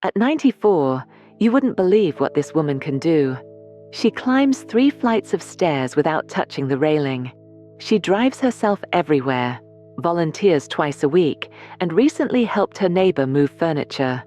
At 94, you wouldn't believe what this woman can do. She climbs 3 flights of stairs without touching the railing. She drives herself everywhere, volunteers twice a week, and recently helped her neighbor move furniture.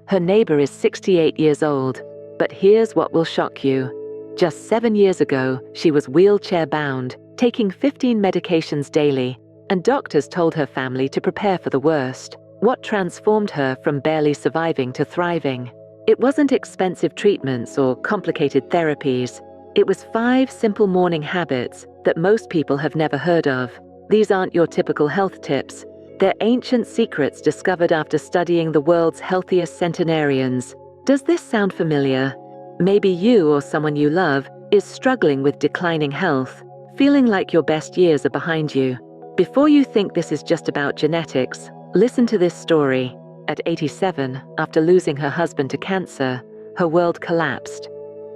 Her neighbor is 68 years old, but here's what will shock you. Just 7 years ago, she was wheelchair-bound, taking 15 medications daily, and doctors told her family to prepare for the worst. What transformed her from barely surviving to thriving? It wasn't expensive treatments or complicated therapies. It was 5 simple morning habits that most people have never heard of. These aren't your typical health tips. They're ancient secrets discovered after studying the world's healthiest centenarians. Does this sound familiar? Maybe you or someone you love is struggling with declining health, feeling like your best years are behind you. Before you think this is just about genetics, listen to this story. At 87, after losing her husband to cancer, her world collapsed.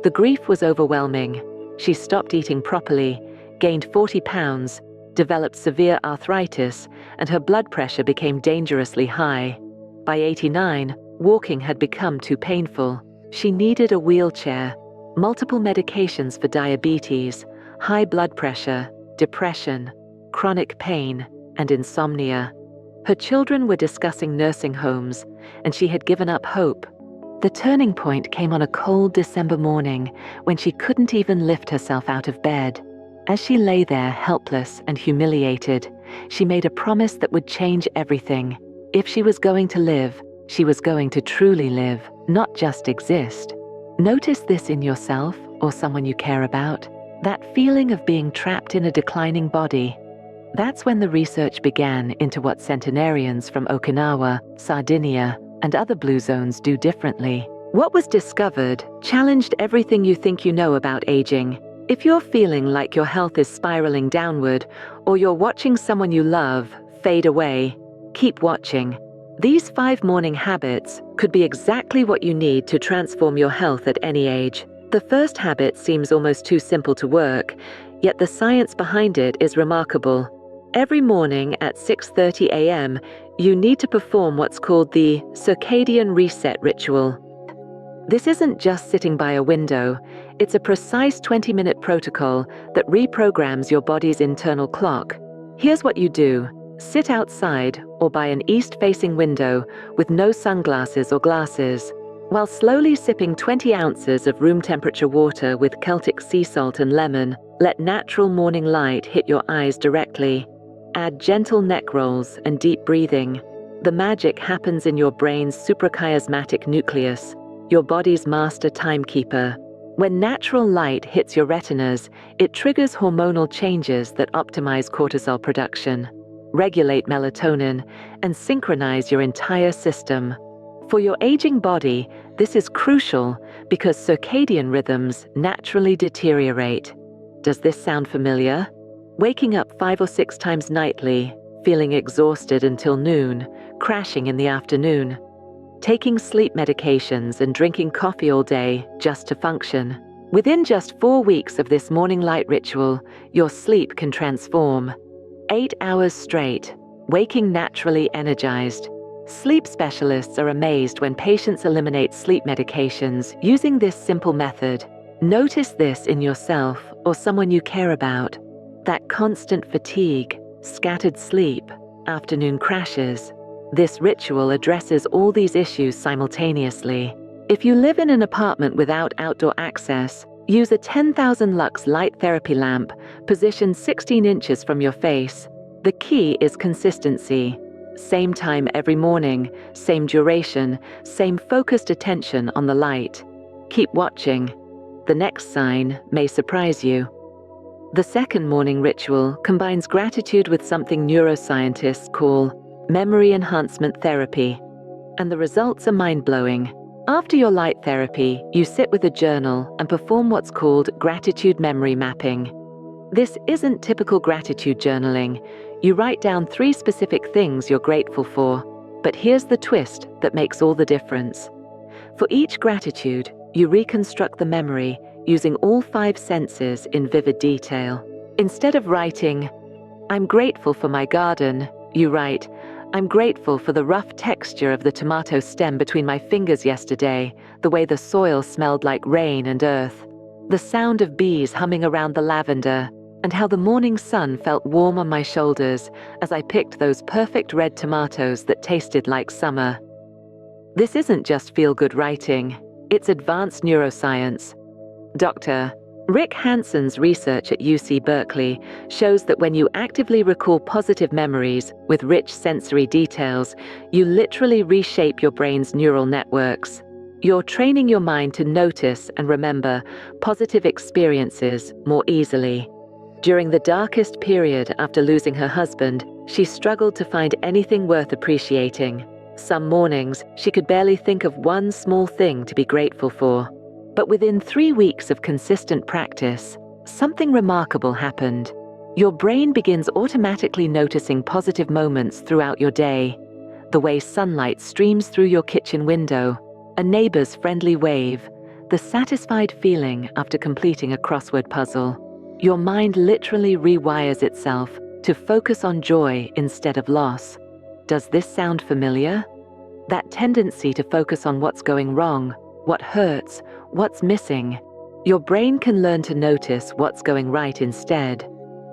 The grief was overwhelming. She stopped eating properly, gained 40 pounds, developed severe arthritis, and her blood pressure became dangerously high. By 89, walking had become too painful. She needed a wheelchair, multiple medications for diabetes, high blood pressure, depression, chronic pain, and insomnia. Her children were discussing nursing homes, and she had given up hope. The turning point came on a cold December morning when she couldn't even lift herself out of bed. As she lay there helpless and humiliated, she made a promise that would change everything. If she was going to live, she was going to truly live, not just exist. Notice this in yourself or someone you care about. That feeling of being trapped in a declining body. That's when the research began into what centenarians from Okinawa, Sardinia, and other blue zones do differently. What was discovered challenged everything you think you know about aging. If you're feeling like your health is spiraling downward, or you're watching someone you love fade away, keep watching. These 5 morning habits could be exactly what you need to transform your health at any age. The first habit seems almost too simple to work, yet the science behind it is remarkable. Every morning at 6:30 a.m., you need to perform what's called the circadian reset ritual. This isn't just sitting by a window. It's a precise 20-minute protocol that reprograms your body's internal clock. Here's what you do. Sit outside or by an east-facing window with no sunglasses or glasses. While slowly sipping 20 ounces of room-temperature water with Celtic sea salt and lemon, let natural morning light hit your eyes directly. Add gentle neck rolls and deep breathing. The magic happens in your brain's suprachiasmatic nucleus, your body's master timekeeper. When natural light hits your retinas, it triggers hormonal changes that optimize cortisol production, regulate melatonin, and synchronize your entire system. For your aging body, this is crucial because circadian rhythms naturally deteriorate. Does this sound familiar? Waking up 5 or 6 times nightly, feeling exhausted until noon, crashing in the afternoon. Taking sleep medications and drinking coffee all day just to function. Within just 4 weeks of this morning light ritual, your sleep can transform. 8 hours straight, waking naturally energized. Sleep specialists are amazed when patients eliminate sleep medications using this simple method. Notice this in yourself or someone you care about. That constant fatigue, scattered sleep, afternoon crashes. This ritual addresses all these issues simultaneously. If you live in an apartment without outdoor access, use a 10,000 lux light therapy lamp positioned 16 inches from your face. The key is consistency. Same time every morning, same duration, same focused attention on the light. Keep watching. The next sign may surprise you. The second morning ritual combines gratitude with something neuroscientists call memory enhancement therapy, and the results are mind-blowing. After your light therapy, you sit with a journal and perform what's called gratitude memory mapping. This isn't typical gratitude journaling. You write down 3 specific things you're grateful for, but here's the twist that makes all the difference. For each gratitude, you reconstruct the memory using all 5 senses in vivid detail. Instead of writing, "I'm grateful for my garden," you write, I'm grateful for the rough texture of the tomato stem between my fingers yesterday, the way the soil smelled like rain and earth, the sound of bees humming around the lavender, and how the morning sun felt warm on my shoulders as I picked those perfect red tomatoes that tasted like summer. This isn't just feel-good writing, it's advanced neuroscience. Dr. Rick Hanson's research at UC Berkeley shows that when you actively recall positive memories with rich sensory details, you literally reshape your brain's neural networks. You're training your mind to notice and remember positive experiences more easily. During the darkest period after losing her husband, she struggled to find anything worth appreciating. Some mornings, she could barely think of one small thing to be grateful for. But within 3 weeks of consistent practice, something remarkable happened. Your brain begins automatically noticing positive moments throughout your day. The way sunlight streams through your kitchen window, a neighbor's friendly wave, the satisfied feeling after completing a crossword puzzle. Your mind literally rewires itself to focus on joy instead of loss. Does this sound familiar? That tendency to focus on what's going wrong, what hurts, what's missing. Your brain can learn to notice what's going right instead.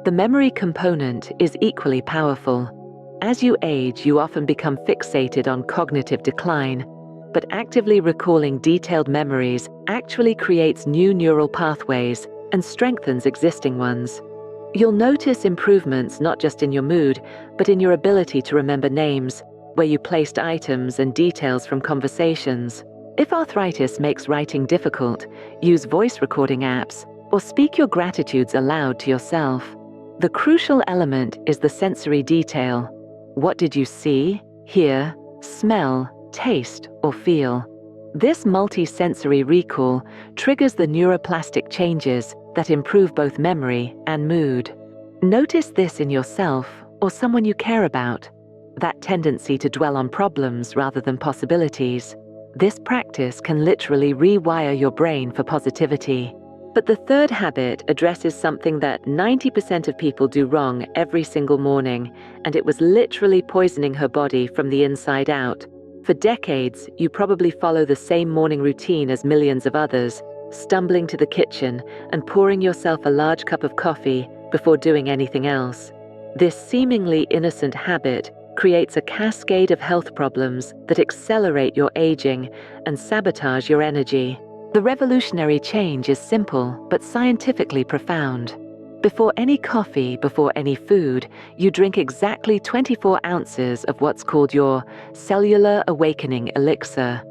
The memory component is equally powerful. As you age, you often become fixated on cognitive decline, but actively recalling detailed memories actually creates new neural pathways and strengthens existing ones. You'll notice improvements not just in your mood, but in your ability to remember names, where you placed items and details from conversations. If arthritis makes writing difficult, use voice recording apps or speak your gratitudes aloud to yourself. The crucial element is the sensory detail. What did you see, hear, smell, taste, or feel? This multi-sensory recall triggers the neuroplastic changes that improve both memory and mood. Notice this in yourself or someone you care about, that tendency to dwell on problems rather than possibilities. This practice can literally rewire your brain for positivity. But the third habit addresses something that 90% of people do wrong every single morning, and it was literally poisoning her body from the inside out. For decades, you probably follow the same morning routine as millions of others, stumbling to the kitchen and pouring yourself a large cup of coffee before doing anything else. This seemingly innocent habit creates a cascade of health problems that accelerate your aging and sabotage your energy. The revolutionary change is simple but scientifically profound. Before any coffee, before any food, you drink exactly 24 ounces of what's called your cellular awakening elixir.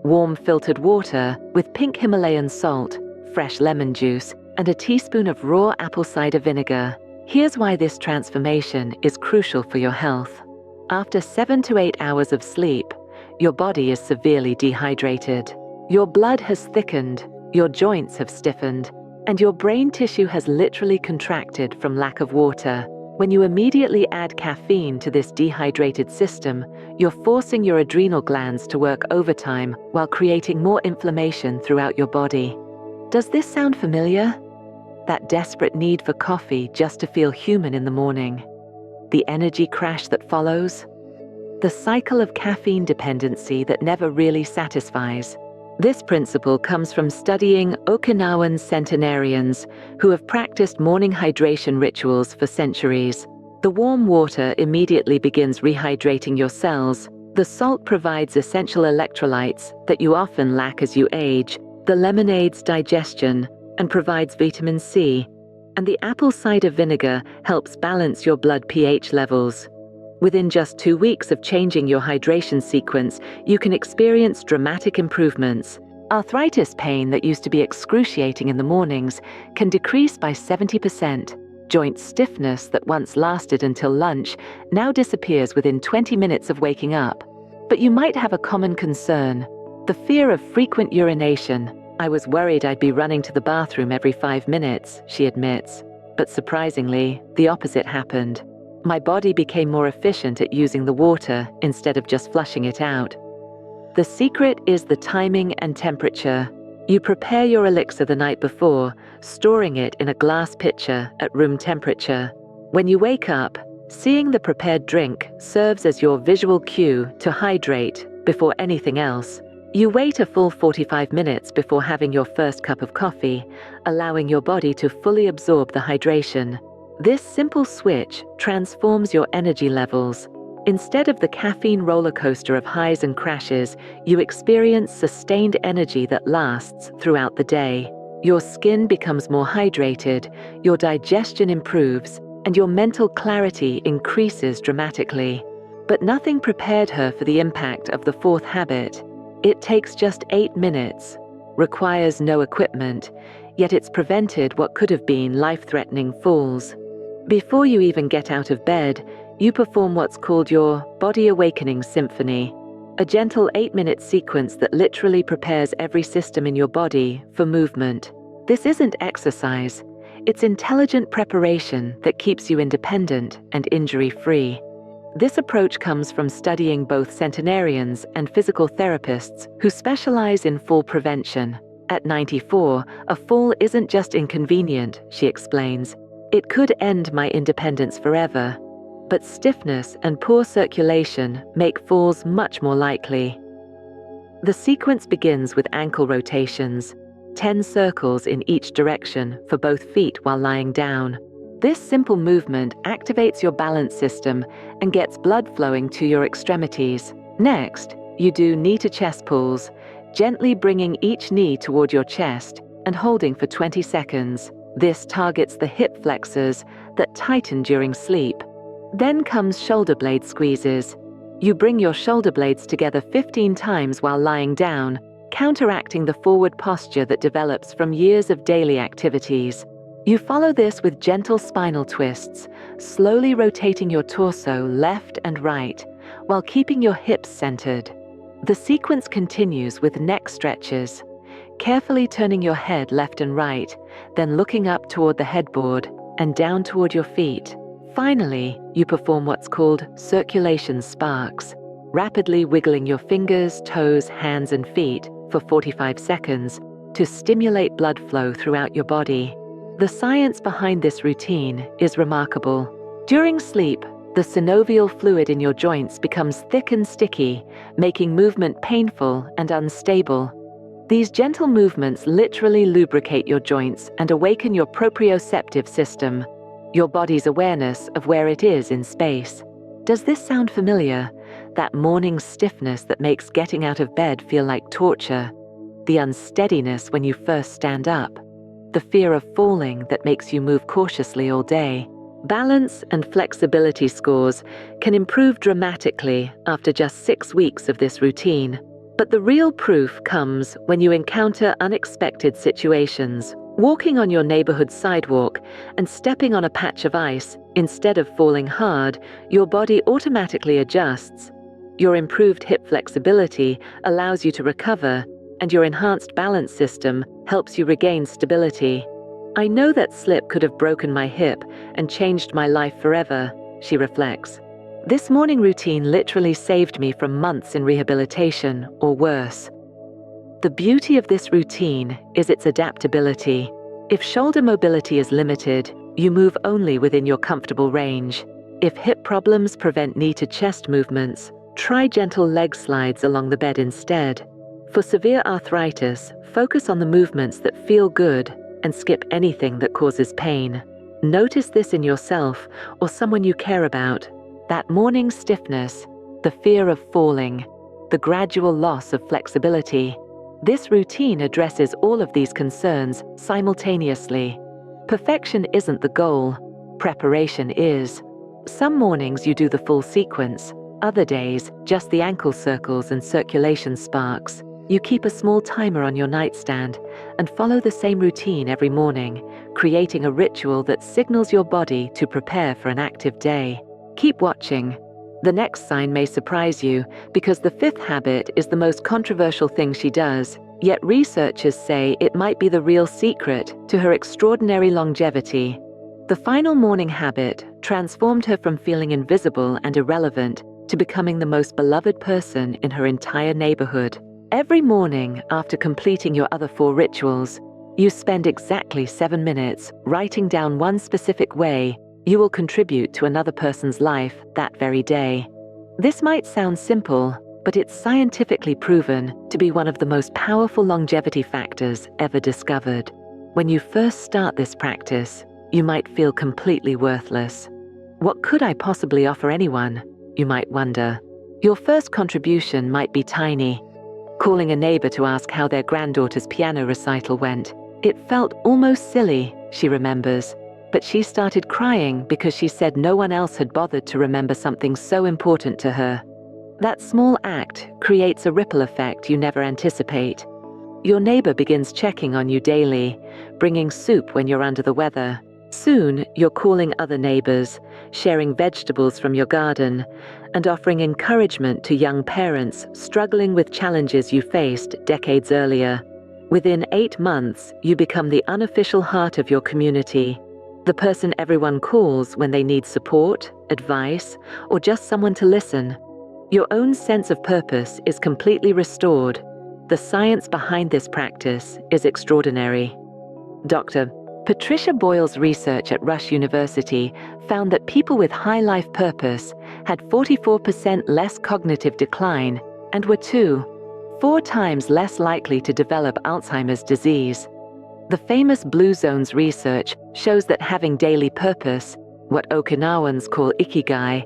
Warm filtered water with pink Himalayan salt, fresh lemon juice, and a teaspoon of raw apple cider vinegar. Here's why this transformation is crucial for your health. After 7 to 8 hours of sleep, your body is severely dehydrated. Your blood has thickened, your joints have stiffened, and your brain tissue has literally contracted from lack of water. When you immediately add caffeine to this dehydrated system, you're forcing your adrenal glands to work overtime while creating more inflammation throughout your body. Does this sound familiar? That desperate need for coffee just to feel human in the morning. The energy crash that follows. The cycle of caffeine dependency that never really satisfies. This principle comes from studying Okinawan centenarians who have practiced morning hydration rituals for centuries. The warm water immediately begins rehydrating your cells. The salt provides essential electrolytes that you often lack as you age. The lemon aids digestion and provides vitamin C. And the apple cider vinegar helps balance your blood pH levels. Within just 2 weeks of changing your hydration sequence, you can experience dramatic improvements. Arthritis pain that used to be excruciating in the mornings can decrease by 70%. Joint stiffness that once lasted until lunch now disappears within 20 minutes of waking up. But you might have a common concern: the fear of frequent urination. I was worried I'd be running to the bathroom every 5 minutes, she admits. But surprisingly, the opposite happened. My body became more efficient at using the water instead of just flushing it out. The secret is the timing and temperature. You prepare your elixir the night before, storing it in a glass pitcher at room temperature. When you wake up, Seeing the prepared drink serves as your visual cue to hydrate before anything else. You wait a full 45 minutes before having your first cup of coffee, allowing your body to fully absorb the hydration. This simple switch transforms your energy levels. Instead of the caffeine roller coaster of highs and crashes, you experience sustained energy that lasts throughout the day. Your skin becomes more hydrated, your digestion improves, and your mental clarity increases dramatically. But nothing prepared her for the impact of the fourth habit. It takes just 8 minutes, requires no equipment, yet it's prevented what could have been life-threatening falls. Before you even get out of bed, you perform what's called your Body Awakening Symphony, a gentle 8-minute sequence that literally prepares every system in your body for movement. This isn't exercise, it's intelligent preparation that keeps you independent and injury-free. This approach comes from studying both centenarians and physical therapists who specialize in fall prevention. At 94, a fall isn't just inconvenient, she explains. It could end my independence forever. But stiffness and poor circulation make falls much more likely. The sequence begins with ankle rotations, 10 circles in each direction for both feet while lying down. This simple movement activates your balance system and gets blood flowing to your extremities. Next, you do knee-to-chest pulls, gently bringing each knee toward your chest and holding for 20 seconds. This targets the hip flexors that tighten during sleep. Then comes shoulder blade squeezes. You bring your shoulder blades together 15 times while lying down, counteracting the forward posture that develops from years of daily activities. You follow this with gentle spinal twists, slowly rotating your torso left and right, while keeping your hips centered. The sequence continues with neck stretches, carefully turning your head left and right, then looking up toward the headboard and down toward your feet. Finally, you perform what's called circulation sparks, rapidly wiggling your fingers, toes, hands, and feet for 45 seconds to stimulate blood flow throughout your body. The science behind this routine is remarkable. During sleep, the synovial fluid in your joints becomes thick and sticky, making movement painful and unstable. These gentle movements literally lubricate your joints and awaken your proprioceptive system, your body's awareness of where it is in space. Does this sound familiar? That morning stiffness that makes getting out of bed feel like torture, the unsteadiness when you first stand up, the fear of falling that makes you move cautiously all day. Balance and flexibility scores can improve dramatically after just 6 weeks of this routine. But the real proof comes when you encounter unexpected situations. Walking on your neighborhood sidewalk and stepping on a patch of ice, instead of falling hard, your body automatically adjusts. Your improved hip flexibility allows you to recover, and your enhanced balance system helps you regain stability. I know that slip could have broken my hip and changed my life forever, she reflects. This morning routine literally saved me from months in rehabilitation or worse. The beauty of this routine is its adaptability. If shoulder mobility is limited, you move only within your comfortable range. If hip problems prevent knee-to-chest movements, try gentle leg slides along the bed instead. For severe arthritis, focus on the movements that feel good and skip anything that causes pain. Notice this in yourself or someone you care about. That morning stiffness, the fear of falling, the gradual loss of flexibility. This routine addresses all of these concerns simultaneously. Perfection isn't the goal, preparation is. Some mornings you do the full sequence, other days just the ankle circles and circulation sparks. You keep a small timer on your nightstand and follow the same routine every morning, creating a ritual that signals your body to prepare for an active day. Keep watching. The next sign may surprise you because the fifth habit is the most controversial thing she does, yet researchers say it might be the real secret to her extraordinary longevity. The final morning habit transformed her from feeling invisible and irrelevant to becoming the most beloved person in her entire neighborhood. Every morning after completing your other 4 rituals, you spend exactly 7 minutes writing down one specific way You will contribute to another person's life that very day. This might sound simple, but it's scientifically proven to be one of the most powerful longevity factors ever discovered. When you first start this practice, you might feel completely worthless. What could I possibly offer anyone? You might wonder. Your first contribution might be tiny. Calling a neighbor to ask how their granddaughter's piano recital went. It felt almost silly, she remembers, but she started crying because she said no one else had bothered to remember something so important to her. That small act creates a ripple effect you never anticipate. Your neighbor begins checking on you daily, bringing soup when you're under the weather. Soon, you're calling other neighbors, sharing vegetables from your garden, and offering encouragement to young parents struggling with challenges you faced decades earlier. Within 8 months, you become the unofficial heart of your community, the person everyone calls when they need support, advice, or just someone to listen. Your own sense of purpose is completely restored. The science behind this practice is extraordinary. Dr. Patricia Boyle's research at Rush University found that people with high life purpose had 44% less cognitive decline and were 4 times less likely to develop Alzheimer's disease. The famous Blue Zones research shows that having daily purpose, what Okinawans call ikigai,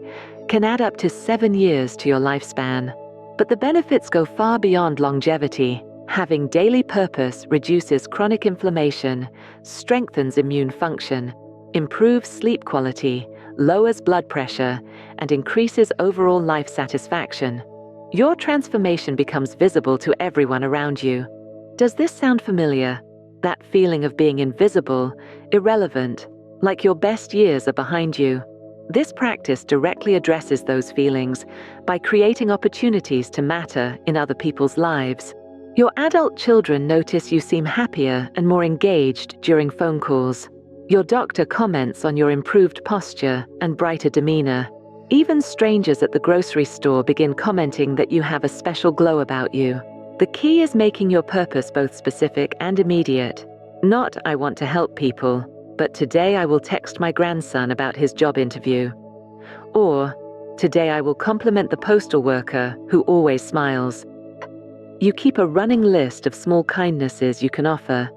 can add up to 7 years to your lifespan. But the benefits go far beyond longevity. Having daily purpose reduces chronic inflammation, strengthens immune function, improves sleep quality, lowers blood pressure, and increases overall life satisfaction. Your transformation becomes visible to everyone around you. Does this sound familiar? That feeling of being invisible, irrelevant, like your best years are behind you. This practice directly addresses those feelings by creating opportunities to matter in other people's lives. Your adult children notice you seem happier and more engaged during phone calls. Your doctor comments on your improved posture and brighter demeanor. Even strangers at the grocery store begin commenting that you have a special glow about you. The key is making your purpose both specific and immediate. Not, I want to help people, but today I will text my grandson about his job interview. Or, today I will compliment the postal worker who always smiles. You keep a running list of small kindnesses you can offer,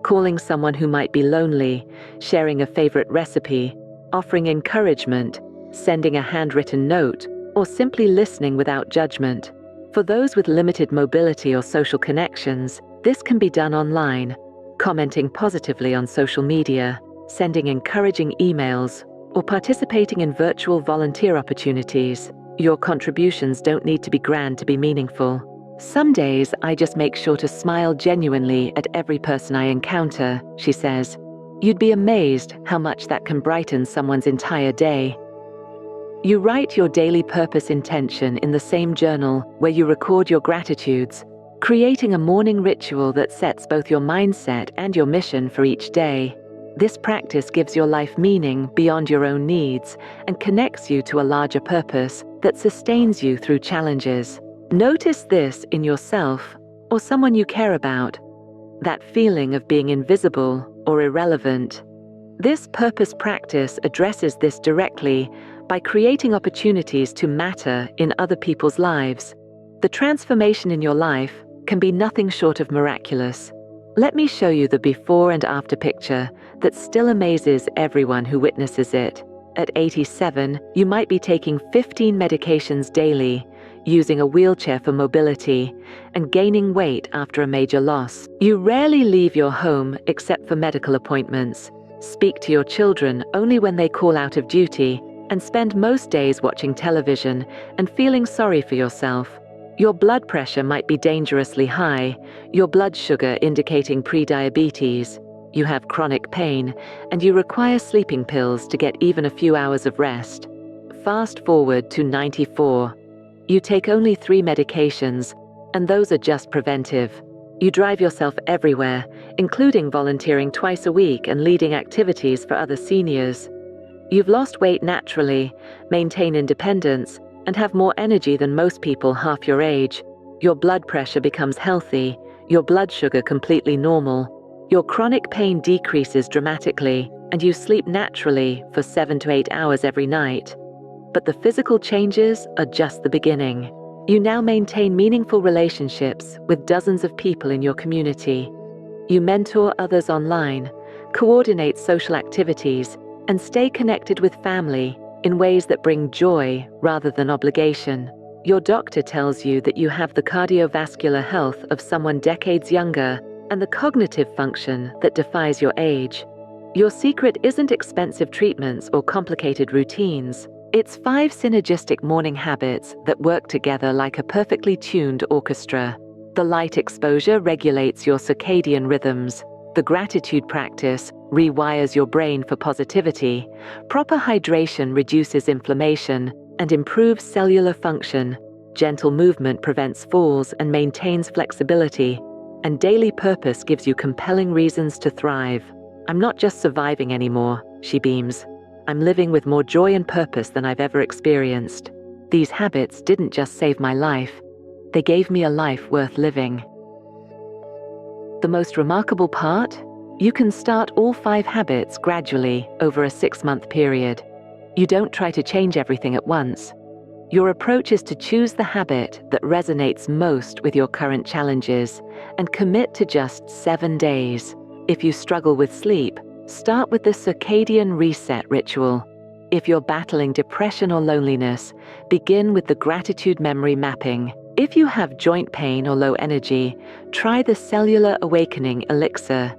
calling someone who might be lonely, sharing a favorite recipe, offering encouragement, sending a handwritten note, or simply listening without judgment. For those with limited mobility or social connections, this can be done online, commenting positively on social media, sending encouraging emails, or participating in virtual volunteer opportunities. Your contributions don't need to be grand to be meaningful. Some days I just make sure to smile genuinely at every person I encounter, she says. You'd be amazed how much that can brighten someone's entire day. You write your daily purpose intention in the same journal where you record your gratitudes, creating a morning ritual that sets both your mindset and your mission for each day. This practice gives your life meaning beyond your own needs and connects you to a larger purpose that sustains you through challenges. Notice this in yourself or someone you care about, that feeling of being invisible or irrelevant. This purpose practice addresses this directly by creating opportunities to matter in other people's lives. The transformation in your life can be nothing short of miraculous. Let me show you the before and after picture that still amazes everyone who witnesses it. At 87, you might be taking 15 medications daily, using a wheelchair for mobility, and gaining weight after a major loss. You rarely leave your home except for medical appointments, speak to your children only when they call out of duty, and spend most days watching television and feeling sorry for yourself. Your blood pressure might be dangerously high, your blood sugar indicating prediabetes. You have chronic pain, and you require sleeping pills to get even a few hours of rest. Fast forward to 94. You take only 3 medications, and those are just preventive. You drive yourself everywhere, including volunteering twice a week and leading activities for other seniors. You've lost weight naturally, maintain independence, and have more energy than most people half your age. Your blood pressure becomes healthy, your blood sugar completely normal. Your chronic pain decreases dramatically, and you sleep naturally for 7 to 8 hours every night. But the physical changes are just the beginning. You now maintain meaningful relationships with dozens of people in your community. You mentor others online, coordinate social activities, and stay connected with family in ways that bring joy rather than obligation. Your doctor tells you that you have the cardiovascular health of someone decades younger and the cognitive function that defies your age. Your secret isn't expensive treatments or complicated routines. It's 5 synergistic morning habits that work together like a perfectly tuned orchestra. The light exposure regulates your circadian rhythms. The gratitude practice rewires your brain for positivity. Proper hydration reduces inflammation and improves cellular function. Gentle movement prevents falls and maintains flexibility. And daily purpose gives you compelling reasons to thrive. I'm not just surviving anymore, she beams. I'm living with more joy and purpose than I've ever experienced. These habits didn't just save my life, they gave me a life worth living. The most remarkable part? You can start all 5 habits gradually over a 6-month period. You don't try to change everything at once. Your approach is to choose the habit that resonates most with your current challenges and commit to just 7 days. If you struggle with sleep, start with the circadian reset ritual. If you're battling depression or loneliness, begin with the gratitude memory mapping. If you have joint pain or low energy, try the cellular awakening elixir.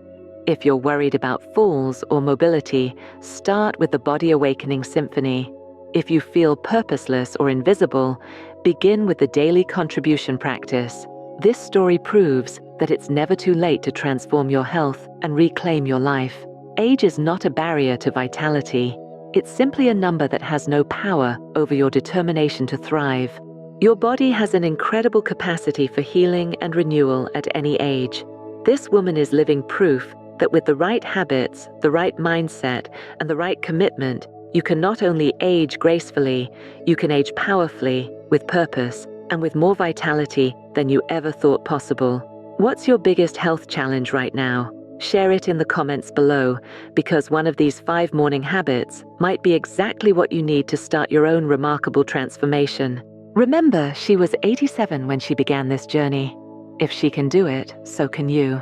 If you're worried about falls or mobility, start with the body awakening symphony. If you feel purposeless or invisible, begin with the daily contribution practice. This story proves that it's never too late to transform your health and reclaim your life. Age is not a barrier to vitality. It's simply a number that has no power over your determination to thrive. Your body has an incredible capacity for healing and renewal at any age. This woman is living proof that with the right habits, the right mindset, and the right commitment, you can not only age gracefully, you can age powerfully, with purpose, and with more vitality than you ever thought possible. What's your biggest health challenge right now? Share it in the comments below, because one of these 5 morning habits might be exactly what you need to start your own remarkable transformation. Remember, she was 87 when she began this journey. If she can do it, so can you.